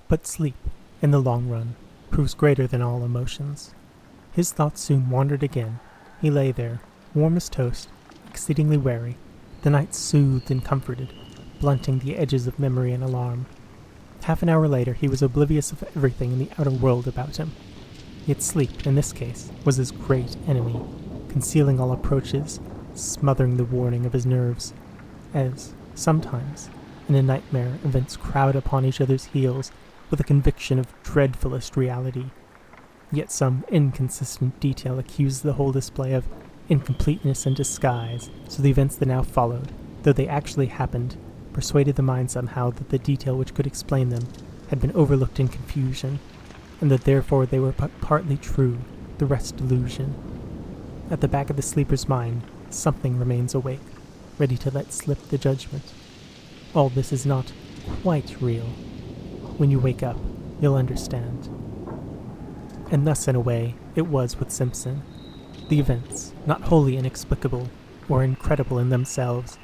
But sleep, in the long run, proves greater than all emotions. His thoughts soon wandered again. He lay there, warm as toast, exceedingly weary, the night soothed and comforted, blunting the edges of memory and alarm. Half an hour later he was oblivious of everything in the outer world about him. Yet sleep, in this case, was his great enemy, concealing all approaches, smothering the warning of his nerves, as, sometimes, in a nightmare, events crowd upon each other's heels with a conviction of dreadfulest reality. Yet some inconsistent detail accused the whole display of incompleteness and disguise, so the events that now followed, though they actually happened, persuaded the mind somehow that the detail which could explain them had been overlooked in confusion, and that therefore they were but partly true, the rest delusion. At the back of the sleeper's mind, something remains awake, ready to let slip the judgment. All this is not quite real. When you wake up, you'll understand. And thus, in a way, it was with Simpson. The events, not wholly inexplicable or incredible in themselves,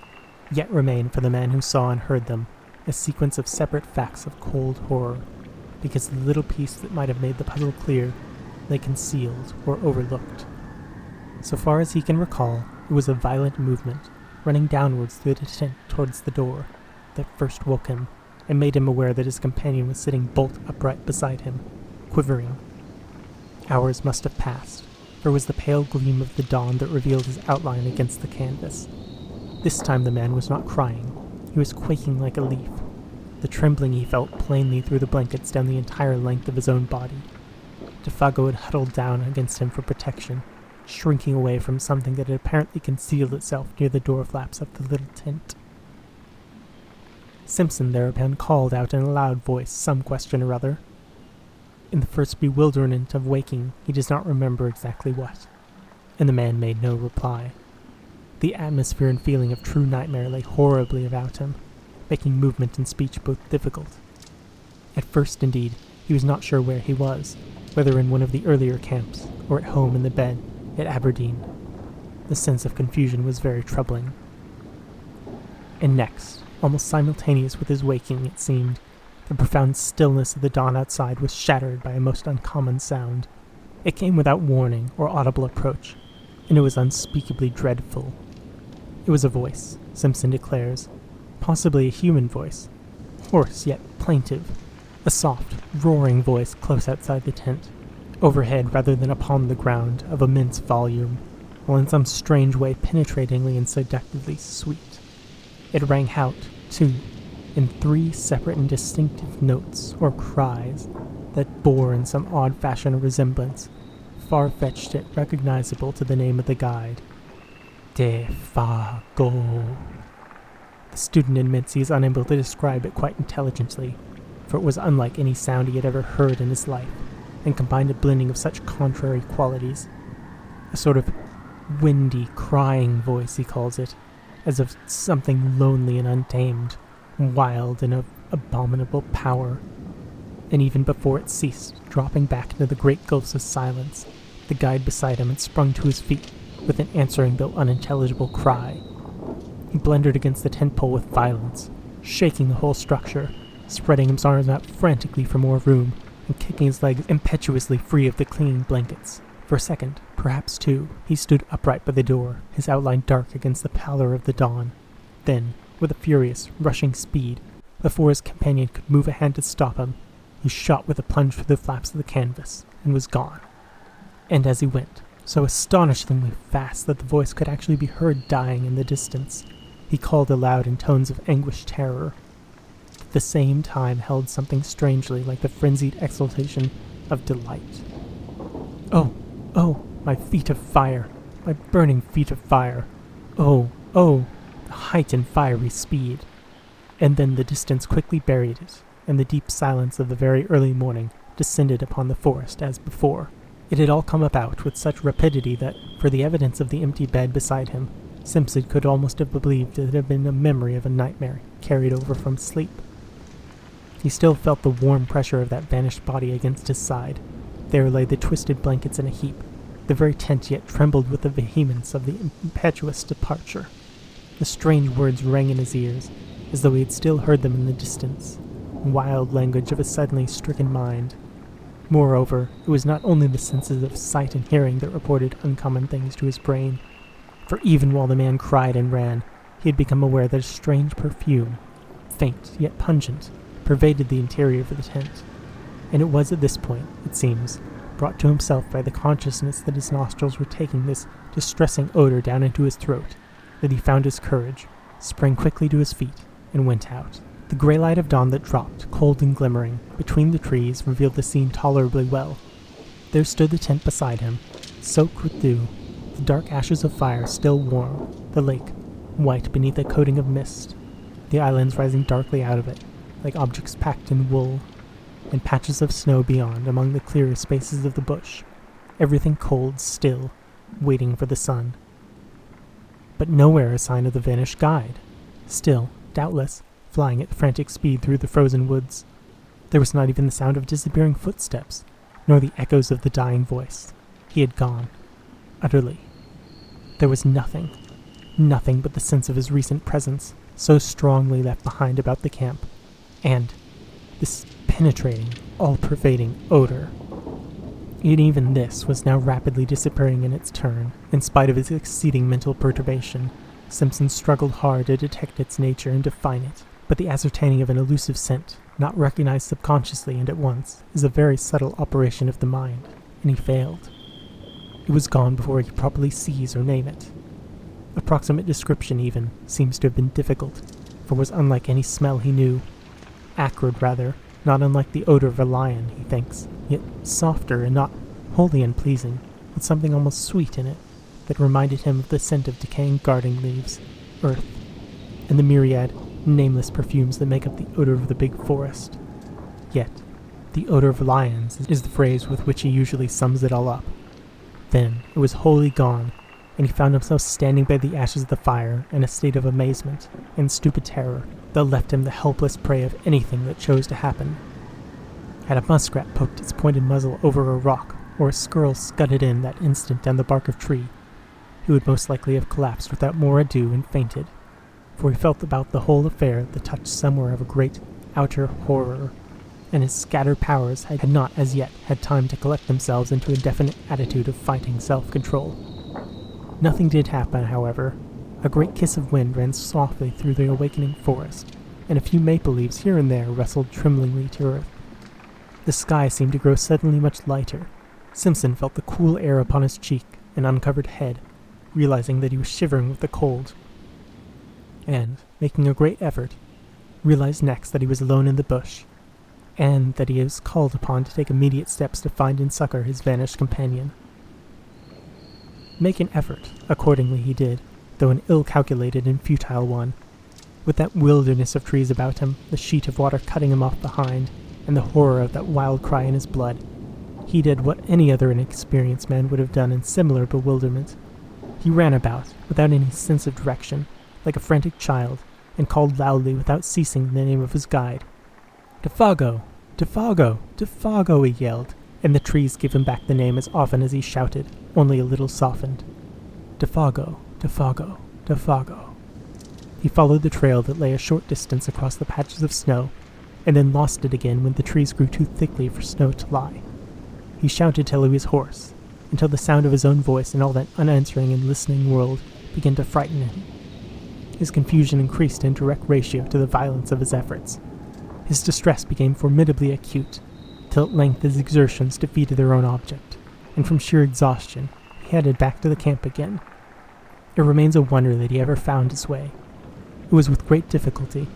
yet remain for the man who saw and heard them a sequence of separate facts of cold horror, because the little piece that might have made the puzzle clear lay concealed or overlooked. So far as he can recall, it was a violent movement, running downwards through the tent towards the door, that first woke him, and made him aware that his companion was sitting bolt upright beside him, quivering. Hours must have passed, for it was the pale gleam of the dawn that revealed his outline against the canvas. This time the man was not crying. He was quaking like a leaf. The trembling he felt plainly through the blankets down the entire length of his own body. Defago had huddled down against him for protection, shrinking away from something that had apparently concealed itself near the door flaps of the little tent. Simpson thereupon called out in a loud voice some question or other. In the first bewilderment of waking, he does not remember exactly what, and the man made no reply. The atmosphere and feeling of true nightmare lay horribly about him, making movement and speech both difficult. At first, indeed, he was not sure where he was, whether in one of the earlier camps, or at home in the bed at Aberdeen. The sense of confusion was very troubling. And next, almost simultaneous with his waking, it seemed, the profound stillness of the dawn outside was shattered by a most uncommon sound. It came without warning or audible approach, and it was unspeakably dreadful. It was a voice, Simpson declares, possibly a human voice, hoarse yet plaintive, a soft, roaring voice close outside the tent, overhead rather than upon the ground, of immense volume, while in some strange way penetratingly and seductively sweet. It rang out, too, in 3 separate and distinctive notes, or cries, that bore in some odd fashion a resemblance, far-fetched yet recognizable to the name of the guide. Defago. The student admits he is unable to describe it quite intelligently, for it was unlike any sound he had ever heard in his life, and combined a blending of such contrary qualities. A sort of windy, crying voice, he calls it, as of something lonely and untamed, wild and of abominable power. And even before it ceased, dropping back into the great gulfs of silence, the guide beside him had sprung to his feet with an answering though unintelligible cry. He blundered against the tent pole with violence, shaking the whole structure, spreading his arms out frantically for more room, and kicking his legs impetuously free of the clinging blankets. For a second, perhaps 2, he stood upright by the door, his outline dark against the pallor of the dawn. Then, with a furious, rushing speed, before his companion could move a hand to stop him, he shot with a plunge through the flaps of the canvas, and was gone. And as he went, so astonishingly fast that the voice could actually be heard dying in the distance, he called aloud in tones of anguished terror, that at the same time held something strangely like the frenzied exultation of delight. Oh, oh, my feet of fire, my burning feet of fire. Oh, oh, the height and fiery speed. And then the distance quickly buried it, and the deep silence of the very early morning descended upon the forest as before. It had all come about with such rapidity that, for the evidence of the empty bed beside him, Simpson could almost have believed it had been a memory of a nightmare carried over from sleep. He still felt the warm pressure of that vanished body against his side. There lay the twisted blankets in a heap. The very tent yet trembled with the vehemence of the impetuous departure. The strange words rang in his ears, as though he had still heard them in the distance. wild language of a suddenly stricken mind. Moreover, it was not only the senses of sight and hearing that reported uncommon things to his brain, for even while the man cried and ran, he had become aware that a strange perfume, faint yet pungent, pervaded the interior of the tent. And it was at this point, it seems, brought to himself by the consciousness that his nostrils were taking this distressing odor down into his throat, that he found his courage, sprang quickly to his feet, and went out. The grey light of dawn that dropped, cold and glimmering, between the trees revealed the scene tolerably well. There stood the tent beside him, soaked with dew, the dark ashes of fire still warm, the lake, white beneath a coating of mist, the islands rising darkly out of it, like objects packed in wool, and patches of snow beyond among the clearer spaces of the bush, everything cold, still, waiting for the sun. But nowhere a sign of the vanished guide. Still, doubtless, flying at frantic speed through the frozen woods. There was not even the sound of disappearing footsteps, nor the echoes of the dying voice. He had gone. Utterly. There was nothing but the sense of his recent presence, so strongly left behind about the camp, and this penetrating, all-pervading odor. Yet even this was now rapidly disappearing in its turn. In spite of his exceeding mental perturbation, Simpson struggled hard to detect its nature and define it. But the ascertaining of an elusive scent, not recognized subconsciously and at once, is a very subtle operation of the mind, and he failed. It was gone before he could properly seize or name it. Approximate description, even, seems to have been difficult, for it was unlike any smell he knew. Acrid, rather, not unlike the odor of a lion, he thinks, yet softer and not wholly unpleasing, with something almost sweet in it, that reminded him of the scent of decaying garden leaves, earth, and the myriad, nameless perfumes that make up the odor of the big forest. Yet, the odor of lions is the phrase with which he usually sums it all up. Then it was wholly gone, and he found himself standing by the ashes of the fire in a state of amazement and stupid terror that left him the helpless prey of anything that chose to happen. Had a muskrat poked its pointed muzzle over a rock, or a squirrel scudded in that instant down the bark of tree, he would most likely have collapsed without more ado and fainted, for he felt about the whole affair the touch somewhere of a great outer horror, and his scattered powers had not as yet had time to collect themselves into a definite attitude of fighting self-control. Nothing did happen, however. A great kiss of wind ran softly through the awakening forest, and a few maple leaves here and there rustled tremblingly to earth. The sky seemed to grow suddenly much lighter. Simpson felt the cool air upon his cheek and uncovered head, realizing that he was shivering with the cold, and, making a great effort, realized next that he was alone in the bush, and that he was called upon to take immediate steps to find and succor his vanished companion. Make an effort, accordingly he did, though an ill-calculated and futile one. With that wilderness of trees about him, the sheet of water cutting him off behind, and the horror of that wild cry in his blood, he did what any other inexperienced man would have done in similar bewilderment. He ran about, without any sense of direction, like a frantic child, and called loudly without ceasing the name of his guide. "Defago! Defago! Defago!" he yelled, and the trees gave him back the name as often as he shouted, only a little softened. Defago! Defago! Defago! He followed the trail that lay a short distance across the patches of snow, and then lost it again when the trees grew too thickly for snow to lie. He shouted till he was hoarse, until the sound of his own voice and all that unanswering and listening world began to frighten him. His confusion increased in direct ratio to the violence of his efforts. His distress became formidably acute, till at length his exertions defeated their own object, and from sheer exhaustion he headed back to the camp again. It remains a wonder that he ever found his way. It was with great difficulty,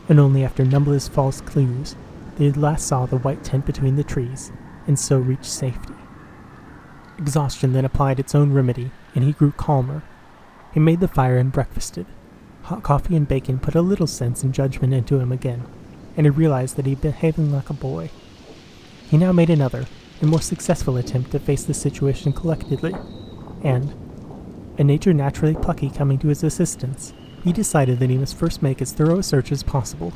and only after numberless false clues, that he at last saw the white tent between the trees, and so reached safety. Exhaustion then applied its own remedy, and he grew calmer. He made the fire and breakfasted. Hot coffee and bacon put a little sense and judgment into him again, and he realized that he had been behaving like a boy. He now made another, and more successful attempt to face the situation collectedly, and, a nature naturally plucky coming to his assistance, he decided that he must first make as thorough a search as possible,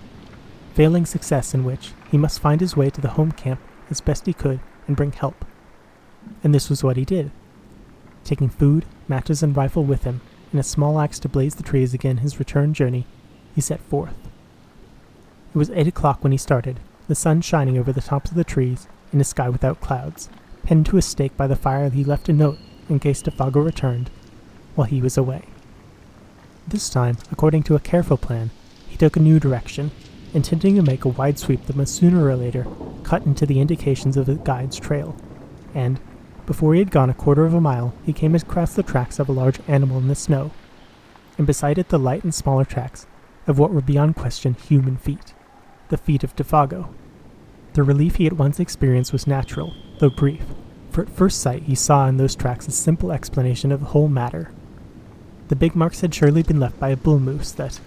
failing success in which he must find his way to the home camp as best he could and bring help. And this was what he did. Taking food, matches, and rifle with him, and a small axe to blaze the trees again his return journey, he set forth. It was 8 o'clock when he started, the sun shining over the tops of the trees in a sky without clouds. Pinned to a stake by the fire, he left a note in case Defago returned while he was away. This time, according to a careful plan, he took a new direction, intending to make a wide sweep that must sooner or later cut into the indications of the guide's trail. And, before he had gone a quarter of a mile, he came across the tracks of a large animal in the snow, and beside it the light and smaller tracks of what were beyond question human feet, the feet of Defago. The relief he at once experienced was natural, though brief, for at first sight he saw in those tracks a simple explanation of the whole matter. The big marks had surely been left by a bull moose that,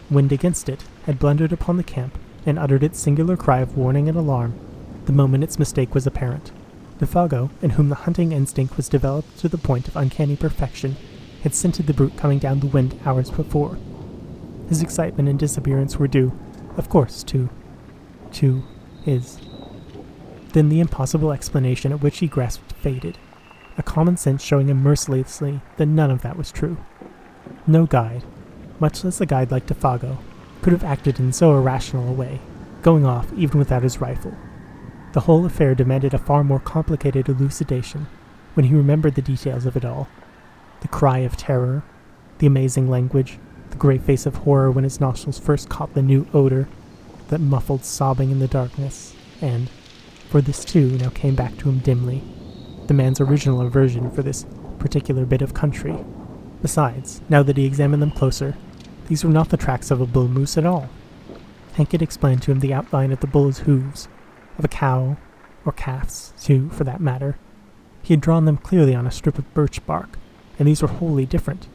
wind against it, had blundered upon the camp and uttered its singular cry of warning and alarm the moment its mistake was apparent. Defago, in whom the hunting instinct was developed to the point of uncanny perfection, had scented the brute coming down the wind hours before. His excitement and disappearance were due, of course, to his. Then the impossible explanation at which he grasped faded, a common sense showing him mercilessly that none of that was true. No guide, much less a guide like Defago, could have acted in so irrational a way, going off even without his rifle. The whole affair demanded a far more complicated elucidation when he remembered the details of it all. The cry of terror, the amazing language, the grey face of horror when his nostrils first caught the new odor, that muffled sobbing in the darkness, and, for this too now came back to him dimly, the man's original aversion for this particular bit of country. Besides, now that he examined them closer, these were not the tracks of a bull moose at all. Hank had explained to him the outline of the bull's hooves, of a cow, or calf's, too, for that matter. He had drawn them clearly on a strip of birch bark, and these were wholly different.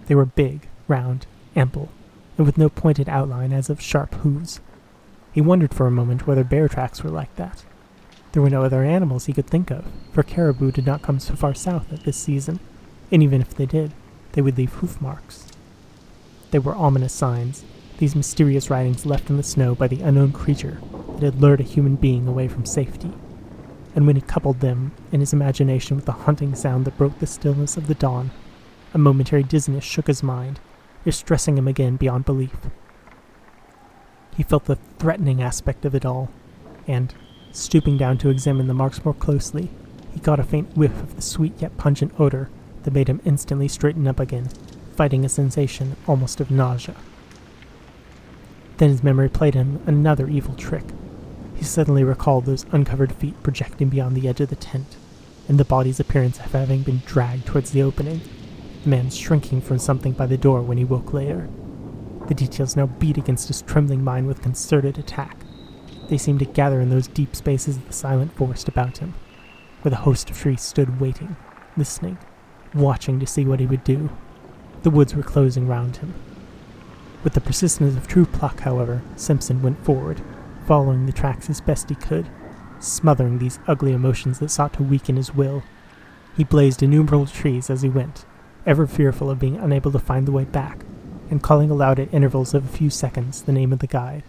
They were big, round, ample, and with no pointed outline as of sharp hooves. He wondered for a moment whether bear tracks were like that. There were no other animals he could think of, for caribou did not come so far south at this season, and even if they did, they would leave hoof marks. They were ominous signs, these mysterious writings left in the snow by the unknown creature that had lured a human being away from safety. And when he coupled them in his imagination with the haunting sound that broke the stillness of the dawn, a momentary dizziness shook his mind, distressing him again beyond belief. He felt the threatening aspect of it all, and, stooping down to examine the marks more closely, he caught a faint whiff of the sweet yet pungent odor that made him instantly straighten up again, fighting a sensation almost of nausea. Then his memory played him another evil trick. He suddenly recalled those uncovered feet projecting beyond the edge of the tent, and the body's appearance of having been dragged towards the opening, the man shrinking from something by the door when he woke later. The details now beat against his trembling mind with concerted attack. They seemed to gather in those deep spaces of the silent forest about him, where the host of trees stood waiting, listening, watching to see what he would do. The woods were closing round him. With the persistence of true pluck, however, Simpson went forward, following the tracks as best he could, smothering these ugly emotions that sought to weaken his will. He blazed innumerable trees as he went, ever fearful of being unable to find the way back, and calling aloud at intervals of a few seconds the name of the guide.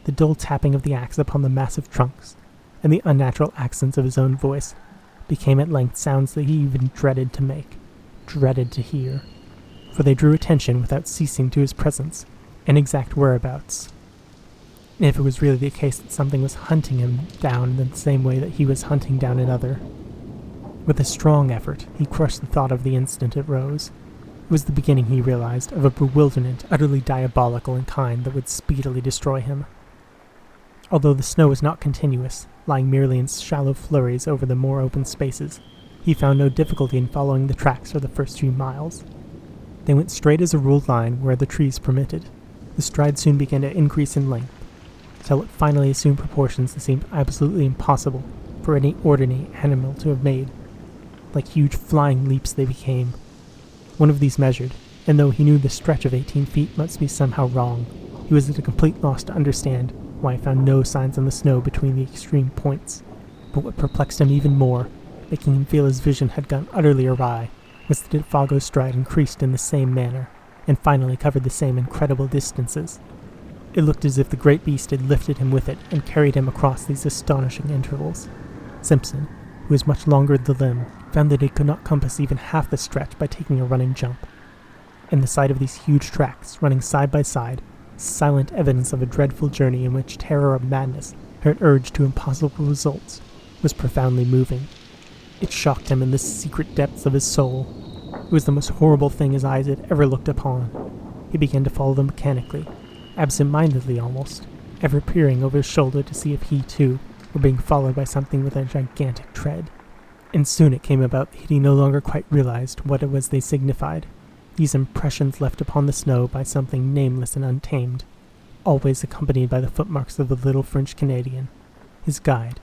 The dull tapping of the axe upon the massive trunks, and the unnatural accents of his own voice, became at length sounds that he even dreaded to make, dreaded to hear, for they drew attention without ceasing to his presence and exact whereabouts. If it was really the case that something was hunting him down in the same way that he was hunting down another. With a strong effort, he crushed the thought of the instant it rose. It was the beginning, he realized, of a bewilderment utterly diabolical in kind that would speedily destroy him. Although the snow was not continuous, lying merely in shallow flurries over the more open spaces, he found no difficulty in following the tracks for the first few miles. They went straight as a ruled line where the trees permitted. The stride soon began to increase in length, till it finally assumed proportions that seemed absolutely impossible for any ordinary animal to have made. Like huge flying leaps they became. One of these measured, and though he knew the stretch of 18 feet must be somehow wrong, he was at a complete loss to understand why he found no signs on the snow between the extreme points. But what perplexed him even more, making him feel his vision had gone utterly awry, was that Defago's stride increased in the same manner, and finally covered the same incredible distances. It looked as if the great beast had lifted him with it and carried him across these astonishing intervals. Simpson, who was much longer of the limb, found that he could not compass even half the stretch by taking a running jump. And the sight of these huge tracks, running side by side, silent evidence of a dreadful journey in which terror of madness had urged to impossible results, was profoundly moving. It shocked him in the secret depths of his soul. It was the most horrible thing his eyes had ever looked upon. He began to follow them mechanically, absent-mindedly almost, ever peering over his shoulder to see if he, too, were being followed by something with a gigantic tread. And soon it came about that he no longer quite realized what it was they signified, these impressions left upon the snow by something nameless and untamed, always accompanied by the footmarks of the little French Canadian, his guide,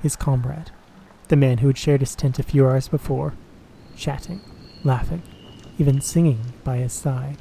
his comrade, the man who had shared his tent a few hours before, chatting, laughing, even singing by his side.